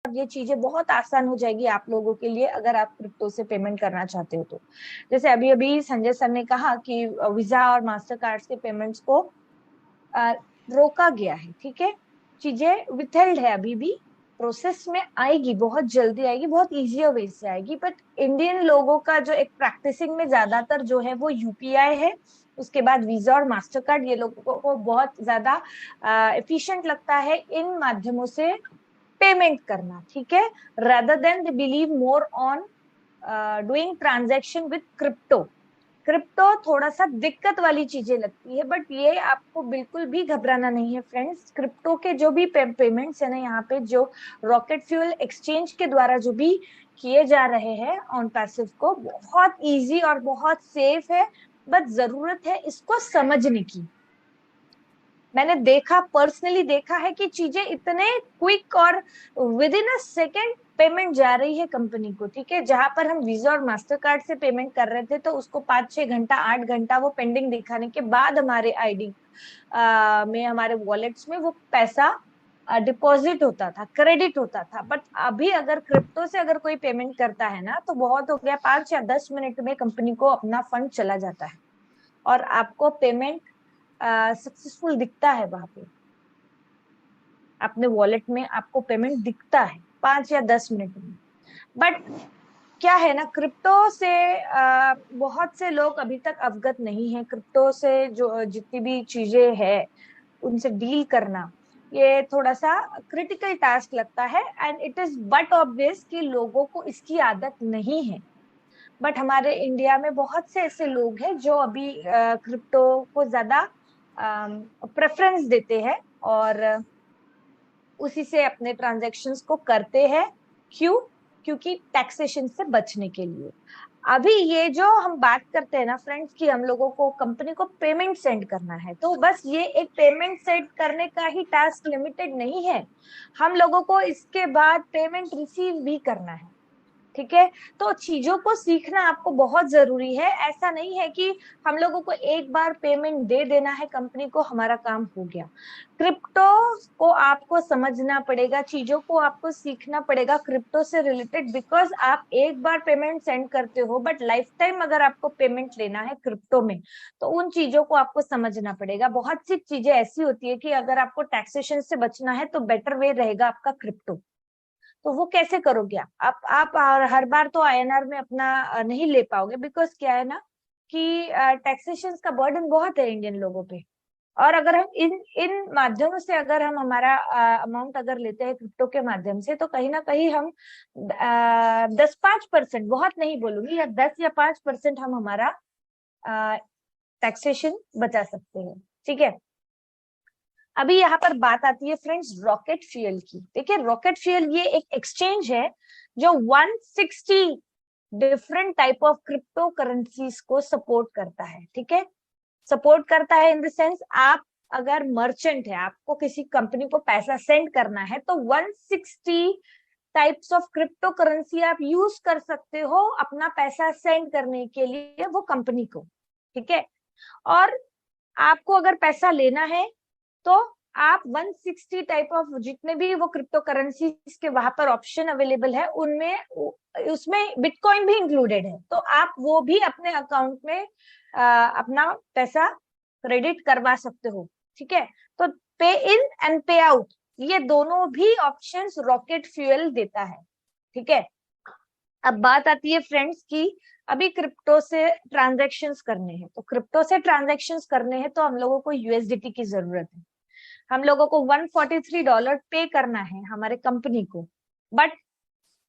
ये चीजें बहुत आसान हो जाएगी आप लोगों के लिए अगर आप क्रिप्टो से पेमेंट करना चाहते हो तो। जैसे अभी अभी संजय सर ने कहा कि वीजा और मास्टर कार्ड के पेमेंट्स को रोका गया है, ठीक है, चीजें विथहेल्ड है, अभी भी प्रोसेस में आएगी, बहुत जल्दी आएगी, बहुत इजी वे से आएगी। बट इंडियन लोगों का जो एक प्रैक्टिसिंग में ज्यादातर जो है वो यूपीआई है, उसके बाद वीजा और मास्टर कार्ड, ये लोगों को बहुत ज्यादा एफिशिएंट लगता है इन माध्यमों से पेमेंट करना, ठीक है, rather than they believe more on doing transaction with crypto। Crypto थोड़ा सा दिक्कत वाली चीजें लगती है, बट ये आपको बिल्कुल भी घबराना नहीं है फ्रेंड्स। क्रिप्टो के जो भी पेमेंट्स है ना, यहाँ पे जो रॉकेट फ्यूल एक्सचेंज के द्वारा जो भी किए जा रहे हैं ऑन पैसिव को, बहुत इजी और बहुत सेफ है। बस जरूरत है इसको समझने की। मैंने देखा, पर्सनली देखा है कि चीजें इतने क्विक और with in a second payment जा रही है कंपनी को, ठीक है। जहां पर हम वीजा और मास्टर कार्ड से पेमेंट कर रहे थे तो उसको 5-6 घंटा 8 घंटा वो पेंडिंग दिखाने के बाद हमारे आईडी में, हमारे वॉलेट्स में वो पैसा डिपॉजिट होता था, क्रेडिट होता था। बट अभी अगर क्रिप्टो से अगर कोई पेमेंट करता है ना, तो बहुत हो गया, 5 या 10 मिनट में कंपनी को अपना फंड चला जाता है और आपको पेमेंट सक्सेसफुल दिखता है। वहां पे अपने वॉलेट में आपको पेमेंट दिखता है 5 या 10 मिनट में। बट क्या है ना, क्रिप्टो से बहुत से लोग अभी तक अवगत नहीं है। क्रिप्टो से जो जितनी भी चीजें है उनसे डील करना, ये थोड़ा सा क्रिटिकल टास्क लगता है। And it is but obvious कि लोगों को इसकी आदत नहीं है। बट हमारे इंडिया में बहुत से ऐसे लोग हैं जो अभी क्रिप्टो को ज्यादा प्रेफरेंस देते हैं और उसी से अपने ट्रांजैक्शंस को करते हैं। क्यों? क्योंकि टैक्सेशन से बचने के लिए। अभी ये जो हम बात करते हैं ना फ्रेंड्स, कि हम लोगों को कंपनी को पेमेंट सेंड करना है, तो बस ये एक पेमेंट सेंड करने का ही टास्क लिमिटेड नहीं है, हम लोगों को इसके बाद पेमेंट रिसीव भी करना है, ठीक है। तो चीजों को सीखना आपको बहुत जरूरी है। ऐसा नहीं है कि हम लोगों को एक बार पेमेंट दे देना है कंपनी को, हमारा काम हो गया। क्रिप्टो को आपको समझना पड़ेगा, चीजों को आपको सीखना पड़ेगा क्रिप्टो से रिलेटेड। बिकॉज आप एक बार पेमेंट सेंड करते हो, बट लाइफ टाइम अगर आपको पेमेंट लेना है क्रिप्टो में, तो उन चीजों को आपको समझना पड़ेगा। बहुत सी चीजें ऐसी होती है कि अगर आपको टैक्सेशन से बचना है तो बेटर वे रहेगा आपका क्रिप्टो। तो वो कैसे करोगे आप हर बार तो आईएनआर में अपना नहीं ले पाओगे। बिकॉज क्या है ना कि टैक्सेशन का बर्डन बहुत है इंडियन लोगों पे। और अगर हम इन इन माध्यमों से अगर हम हमारा अमाउंट अगर लेते हैं क्रिप्टो के माध्यम से, तो कहीं ना कहीं हम 10-5%, बहुत नहीं बोलूंगी, या 10 या 5% हम हमारा टैक्सेशन बचा सकते हैं, ठीक है। अभी यहाँ पर बात आती है फ्रेंड्स रॉकेट फ्यूल की। देखिए रॉकेट फ्यूल ये एक एक्सचेंज है जो 160 different type of crypto currencies को सपोर्ट करता है, ठीक है। सपोर्ट करता है इन द सेंस, आप अगर मर्चेंट है, आपको किसी कंपनी को पैसा सेंड करना है, तो 160 टाइप्स ऑफ क्रिप्टो करेंसी आप यूज कर सकते हो अपना पैसा सेंड करने के लिए वो कंपनी को, ठीक है। और आपको अगर पैसा लेना है तो आप 160 टाइप ऑफ जितने भी वो क्रिप्टो करेंसी के वहां पर ऑप्शन अवेलेबल है, उनमें उसमें बिटकॉइन भी इंक्लूडेड है, तो आप वो भी अपने अकाउंट में अपना पैसा क्रेडिट करवा सकते हो, ठीक है। तो पे इन एंड पे आउट, ये दोनों भी ऑप्शंस रॉकेट फ्यूल देता है, ठीक है। अब बात आती है फ्रेंड्स की अभी क्रिप्टो से ट्रांजैक्शंस करने हैं, तो क्रिप्टो से ट्रांजैक्शंस करने हैं तो हम लोगों को यूएसडीटी की जरूरत है। हम लोगों को $143 पे करना है हमारे कंपनी को। बट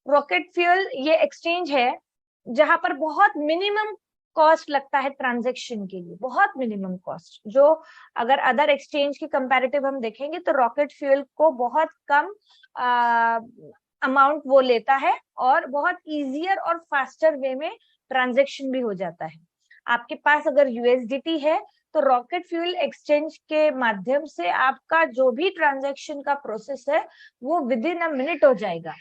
रॉकेट फ्यूल ये एक्सचेंज है जहां पर बहुत मिनिमम कॉस्ट लगता है ट्रांजैक्शन के लिए, बहुत मिनिमम कॉस्ट, जो अगर अदर एक्सचेंज की कंपैरेटिव हम देखेंगे तो रॉकेट फ्यूल को बहुत कम अमाउंट वो लेता है और बहुत इजियर और फास्टर वे में ट्रांजैक्शन भी हो जाता है। आपके पास अगर यूएसडीटी है तो रॉकेट फ्यूल एक्सचेंज के माध्यम से आपका जो भी ट्रांजैक्शन का प्रोसेस है वो विद इन अ मिनट हो जाएगा,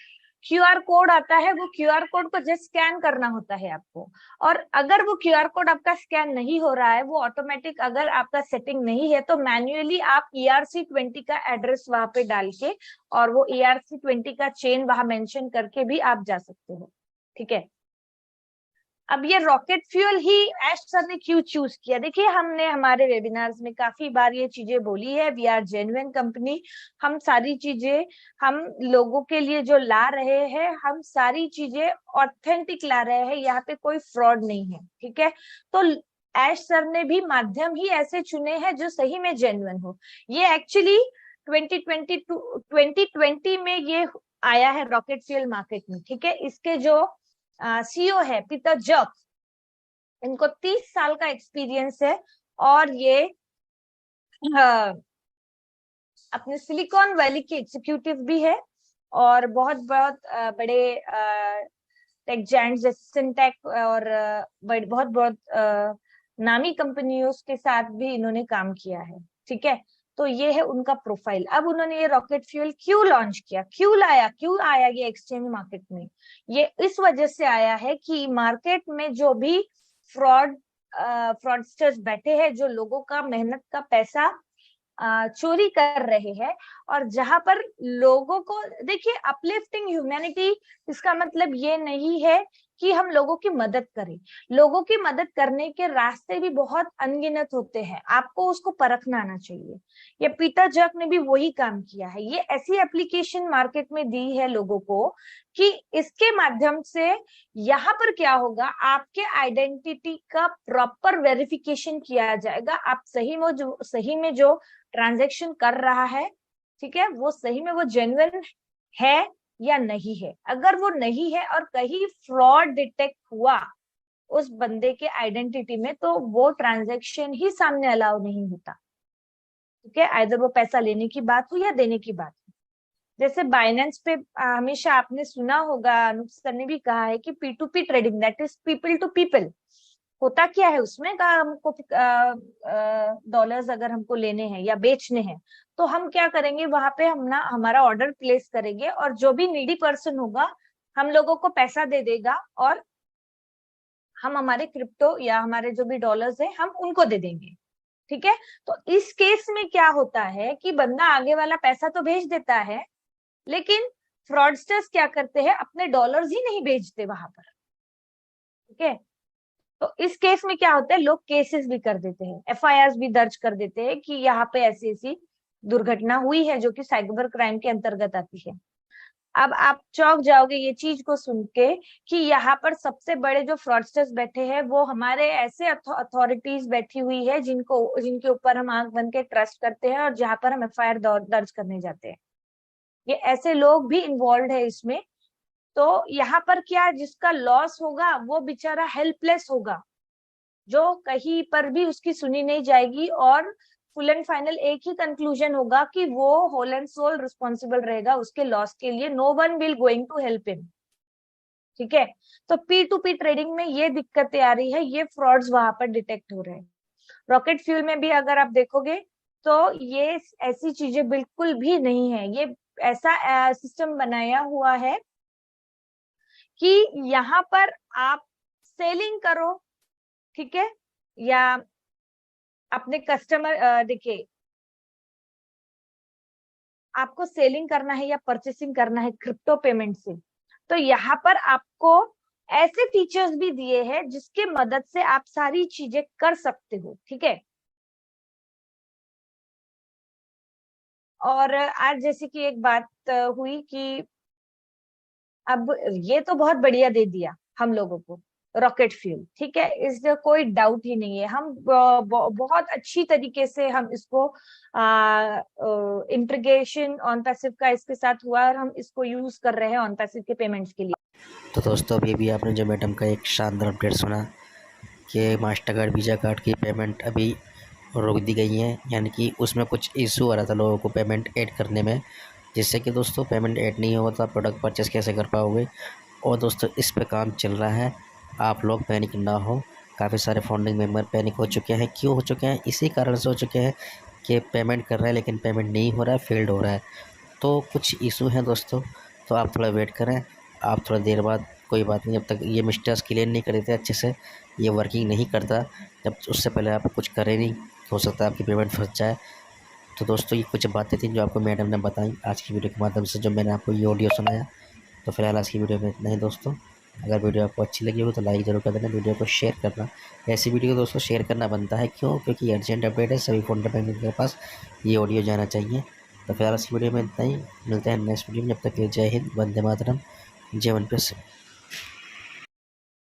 क्यूआर कोड आता है, वो क्यूआर कोड को जस्ट स्कैन करना होता है आपको। और अगर वो क्यूआर कोड आपका स्कैन नहीं हो रहा है, वो ऑटोमेटिक अगर आपका सेटिंग नहीं है, तो मैन्युअली आप ERC20 का एड्रेस वहां पे डाल के और वो ERC20 का चेन वहां मेंशन करके भी आप जा सकते हो। ठीक है, अब ये रॉकेट फ्यूल ही ऐश सर ने क्यों चूज किया? देखिए, हमने हमारे वेबिनार्स में काफी बार ये चीजें बोली है, वी आर जेन्युइन कंपनी। हम सारी चीजें हम लोगों के लिए जो ला रहे हैं, हम सारी चीजें ऑथेंटिक ला रहे हैं, यहाँ पे कोई फ्रॉड नहीं है। ठीक है, तो ऐश सर ने भी माध्यम ही ऐसे चुने हैं जो सही में जेन्युइन हो। ये एक्चुअली 2020 में ये आया है रॉकेट फ्यूल मार्केट में। ठीक है, इसके जो CEO है पीटर जक, इनको 30 साल का एक्सपीरियंस है और ये अपने सिलिकॉन वैली के एग्जीक्यूटिव भी है और बहुत बहुत बड़े टेक जायंट्स जैसे सिंटेक और बहुत बहुत नामी कंपनियों के साथ भी इन्होंने काम किया है। ठीक है, तो ये है उनका प्रोफाइल। अब उन्होंने ये रॉकेट फ्यूल क्यों लॉन्च किया, क्यों आया ये एक्सचेंज मार्केट में? ये इस वजह से आया है कि मार्केट में जो भी फ्रॉडस्टर्स बैठे हैं, जो लोगों का मेहनत का पैसा चोरी कर रहे हैं, और जहां पर लोगों को, देखिए, अपलिफ्टिंग ह्यूमैनिटी इसका मतलब ये नहीं है कि हम लोगों की मदद करें। लोगों की मदद करने के रास्ते भी बहुत अनगिनत होते हैं, आपको उसको परखना आना चाहिए। ये पीटर जक ने भी वही काम किया है। ये ऐसी एप्लीकेशन मार्केट में दी है लोगों को कि इसके माध्यम से यहाँ पर क्या होगा, आपके आइडेंटिटी का प्रॉपर वेरिफिकेशन किया जाएगा। आप सही में जो ट्रांजैक्शन कर रहा है, ठीक है, वो सही में वो जेन्युइन है या नहीं है। अगर वो नहीं है और कहीं फ्रॉड डिटेक्ट हुआ उस बंदे के आइडेंटिटी में, तो वो ट्रांजैक्शन ही सामने अलाउ नहीं होता। ठीक है, आइदर वो पैसा लेने की बात हो या देने की बात हो। जैसे बाइनेंस पे हमेशा आपने सुना होगा, अनूप सर ने भी कहा है कि P2P trading, that is people to people. होता क्या है उसमें का, हमको डॉलर्स अगर हमको लेने हैं या बेचने हैं, तो हम क्या करेंगे, वहां पे हम ना हमारा ऑर्डर प्लेस करेंगे और जो भी नीडी पर्सन होगा हम लोगों को पैसा दे देगा और हम हमारे क्रिप्टो या हमारे जो भी डॉलर्स है हम उनको दे देंगे। ठीक है, तो इस केस में क्या होता है कि बंदा आगे वाला पैसा तो भेज देता है, लेकिन फ्रॉडस्टर्स क्या करते हैं, अपने डॉलर्स ही नहीं भेजते वहां पर। ठीक है, तो इस केस में क्या होता है, लोग केसेस भी कर देते हैं, FIRs भी दर्ज कर देते हैं कि यहाँ पे ऐसी ऐसी दुर्घटना हुई है, जो कि साइबर क्राइम के अंतर्गत आती है। अब आप चौंक जाओगे ये चीज को सुन के कि यहाँ पर सबसे बड़े जो फ्रॉडस्टर्स बैठे हैं वो हमारे ऐसे अथॉरिटीज बैठी हुई है जिनके ऊपर हम आंख बंद के ट्रस्ट करते हैं और जहां पर हम FIR दर्ज करने जाते हैं। ये ऐसे लोग भी इन्वॉल्व है इसमें। तो यहाँ पर क्या, जिसका लॉस होगा वो बेचारा हेल्पलेस होगा, जो कहीं पर भी उसकी सुनी नहीं जाएगी, और फुल एंड फाइनल एक ही कंक्लूजन होगा कि वो होल एंड सोल रिस्पॉन्सिबल रहेगा उसके लॉस के लिए। No one will going to help him. ठीक है, तो P2P ट्रेडिंग में ये दिक्कतें आ रही है, ये फ्रॉड्स वहां पर डिटेक्ट हो रहे हैं। रॉकेट फ्यूल में भी अगर आप देखोगे तो ये ऐसी चीजें बिल्कुल भी नहीं है। ये ऐसा सिस्टम बनाया हुआ है कि यहाँ पर आप सेलिंग करो, ठीक है, या अपने कस्टमर, देखिए, आपको सेलिंग करना है या परचेसिंग करना है क्रिप्टो पेमेंट से, तो यहाँ पर आपको ऐसे फीचर्स भी दिए हैं जिसके मदद से आप सारी चीजें कर सकते हो। ठीक है, और आज जैसे कि एक बात हुई कि अब ये तो बहुत बढ़िया दे दिया हम लोगों को रॉकेट फ्यूल। ठीक है, इसमें कोई डाउट ही नहीं है। हम बहुत अच्छी तरीके से हम इसको इंटीग्रेशन ऑन पैसिव का इसके साथ हुआ और हम इसको यूज कर रहे हैं ऑन पैसिव के पेमेंट्स के लिए। तो दोस्तों, अभी भी आपने जो मैडम का एक शानदार अपडेट सुना कि मास्टर कार्ड, वीज़ा कार्ड की पेमेंट अभी रोक दी गई है, यानी कि उसमें कुछ इशू आ रहा था लोगों को पेमेंट ऐड करने में, जिससे कि दोस्तों पेमेंट ऐड नहीं होगा तो आप प्रोडक्ट परचेस कैसे कर पाओगे। और दोस्तों, इस पे काम चल रहा है, आप लोग पैनिक ना हो। काफ़ी सारे फाउंडिंग मेंबर पैनिक हो चुके हैं। क्यों हो चुके हैं? इसी कारण से हो चुके हैं कि पेमेंट कर रहे हैं लेकिन पेमेंट नहीं हो रहा है, फेल्ड हो रहा है। तो कुछ इशू हैं दोस्तों, तो आप थोड़ा वेट करें। आप थोड़ा देर बाद, कोई बात नहीं, जब तक ये मिस्टेक्स क्लियर नहीं कर देते अच्छे से, ये वर्किंग नहीं करता, जब उससे पहले आप कुछ करें नहीं, हो सकता है आपकी पेमेंट फंस जाए। तो दोस्तों ये कुछ बातें थी जो आपको मैडम ने बताई आज की वीडियो के माध्यम से, जो मैंने आपको ये ऑडियो सुनाया। तो फिलहाल आज की वीडियो में इतना ही दोस्तों। अगर वीडियो आपको अच्छी लगी हो तो लाइक ज़रूर कर देना, वीडियो को शेयर करना। ऐसी वीडियो दोस्तों शेयर करना बनता है, क्यों? क्योंकि अर्जेंट अपडेट है, सभी फ़ोन के पास ये ऑडियो जाना चाहिए। तो फिलहाल इस वीडियो में इतना ही, मिलते हैं नेक्स्ट वीडियो में। जब तक के लिए जय हिंद, वंदे मातरम, जय वन प्लस।